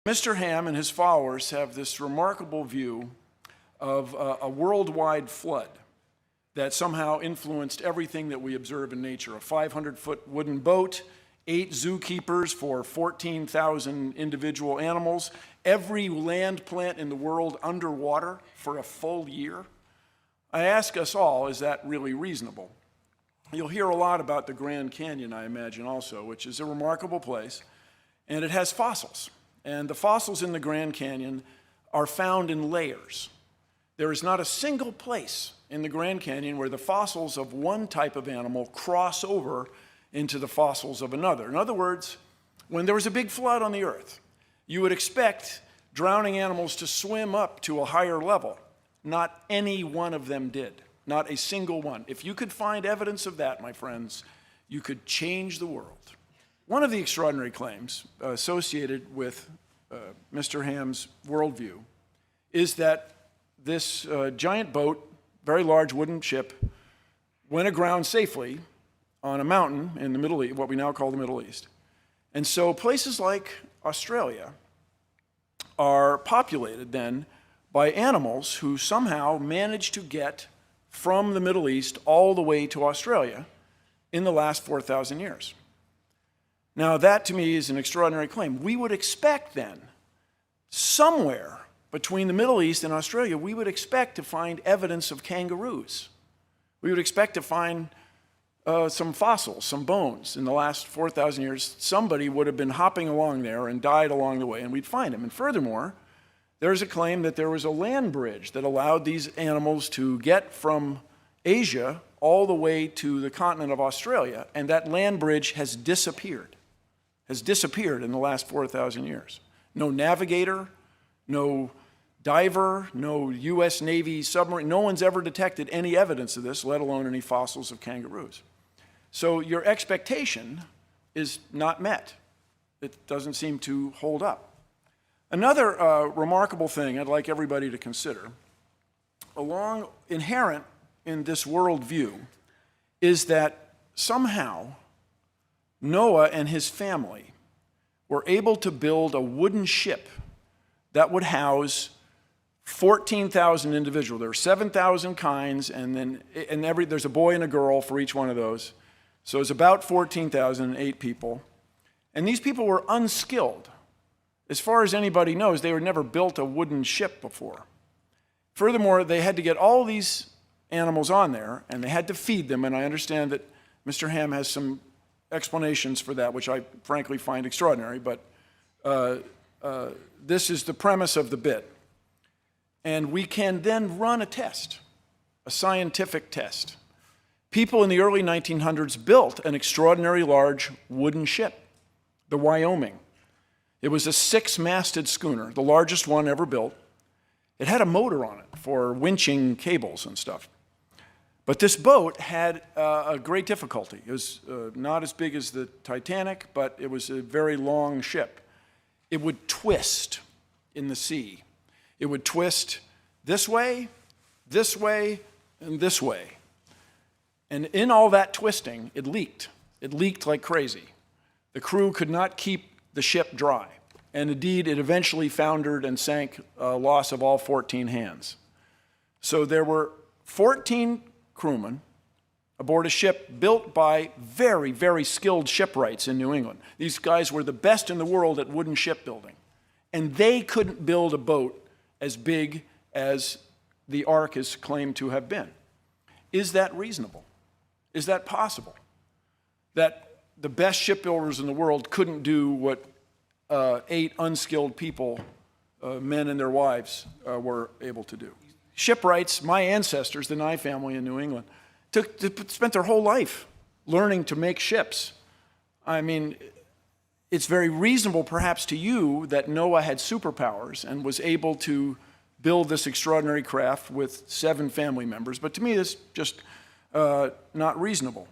Mr. Ham and his followers have this remarkable view of a worldwide flood that somehow influenced everything that we observe in nature. A 500-foot wooden boat, 8 zookeepers for 14,000 individual animals, every land plant in the world underwater for a full year. I ask us all, is that really reasonable? You'll hear a lot about the Grand Canyon, I imagine, also, which is a remarkable place, and it has fossils. And the fossils in the Grand Canyon are found in layers. There is not a single place in the Grand Canyon where the fossils of one type of animal cross over into the fossils of another. In other words, when there was a big flood on the earth, you would expect drowning animals to swim up to a higher level. Not any one of them did, not a single one. If you could find evidence of that, my friends, you could change the world. One of the extraordinary claims associated with Mr. Ham's worldview is that this giant boat, very large wooden ship, went aground safely on a mountain in the Middle East, what we now call the Middle East. And so places like Australia are populated then by animals who somehow managed to get from the Middle East all the way to Australia in the last 4,000 years. Now that to me is an extraordinary claim. We would expect then, somewhere between the Middle East and Australia, we would expect to find evidence of kangaroos. We would expect to find some fossils, some bones. In the last 4,000 years, somebody would have been hopping along there and died along the way, and we'd find them. And furthermore, there's a claim that there was a land bridge that allowed these animals to get from Asia all the way to the continent of Australia, and that land bridge has disappeared in the last 4,000 years. No navigator, no diver, no U.S. Navy submarine, no one's ever detected any evidence of this, let alone any fossils of kangaroos. So your expectation is not met. It doesn't seem to hold up. Another remarkable thing I'd like everybody to consider, inherent in this worldview, is that somehow Noah and his family were able to build a wooden ship that would house 14,000 individuals. There are 7,000 kinds, and there's a boy and a girl for each one of those. So it's about 14,008 people. And these people were unskilled. As far as anybody knows, they had never built a wooden ship before. Furthermore, they had to get all these animals on there, and they had to feed them, and I understand that Mr. Ham has some explanations for that, which I frankly find extraordinary, but this is the premise of the bit. And we can then run a test, a scientific test. People in the early 1900s built an extraordinary large wooden ship, the Wyoming. It was a 6-masted schooner, the largest one ever built. It had a motor on it for winching cables and stuff. But this boat had a great difficulty. It was not as big as the Titanic, but it was a very long ship. It would twist in the sea. It would twist this way, and this way. And in all that twisting, it leaked. It leaked like crazy. The crew could not keep the ship dry. And indeed, it eventually foundered and sank, loss of all 14 hands. So there were 14 crewmen aboard a ship built by very, very skilled shipwrights in New England. These guys were the best in the world at wooden shipbuilding. And they couldn't build a boat as big as the Ark is claimed to have been. Is that reasonable? Is that possible? That the best shipbuilders in the world couldn't do what 8 unskilled people, men and their wives, were able to do? Shipwrights, my ancestors, the Nye family in New England, spent their whole life learning to make ships. I mean, it's very reasonable perhaps to you that Noah had superpowers and was able to build this extraordinary craft with 7 family members, but to me it's just not reasonable.